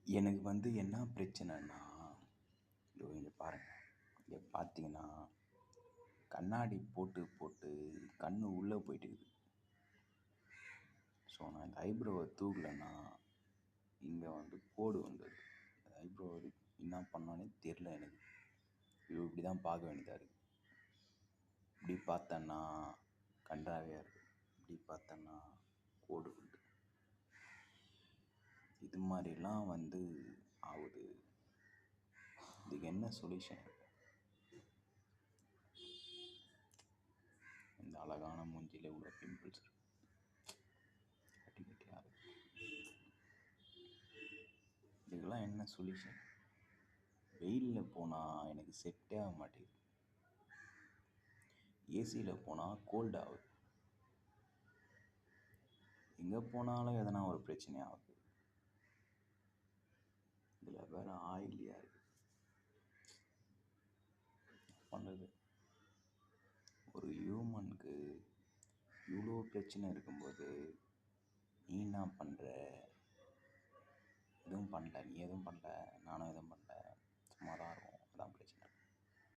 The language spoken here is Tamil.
எனக்கு வந்து என்ன பிரச்சனைன்னா, இதோ இங்க பாருங்க. இங்க பார்த்தீங்கன்னா, கண்ணாடி போட்டு போட்டு கண்ணு உள்ளே போயிட்டுருக்குது. ஸோ நான் இந்த ஐப்ரோவை தூக்கலன்னா, இங்க வந்து கோடு வந்துடுது. ஐப்ரோ என்ன பண்ணானே தெரில எனக்கு. இப்படி தான் பார்க்க வேண்டியதா இருக்குது. இப்படி பார்த்தேன்னா கண்றாவியாக இருக்குது. இப்படி பார்த்தேன்னா கோடு வருது. இது மாதிரிலாம் வந்து ஆகுது. இதுக்கு என்ன சொல்யூஷன்? இந்த அழகான மூஞ்சியில் இவ்வளோ பிம்பிள்ஸ் இருக்கு. கட்டி கட்டியாக இருக்கு. இதுக்கெல்லாம் என்ன சொல்யூஷன்? வெயிலில் போனால் எனக்கு செட்டே ஆக மாட்டேங்குது. ஏசியில் போனால் கோல்ட் ஆகுது. எங்கே போனாலும் எதனா ஒரு பிரச்சனை ஆகுது. இதில் வேறு ஆயிலியாக இருக்குது. பண்ணுறது ஒரு ஹியூமனுக்கு இவ்வளோ பிரச்சனை இருக்கும்போது நீ என்ன பண்ணுற? எதுவும் பண்ணல. நீ எதுவும் பண்ணல, நானும் எதுவும் பண்ணல. சும்மா தான் இருக்கும். அதான் பிரச்சனை.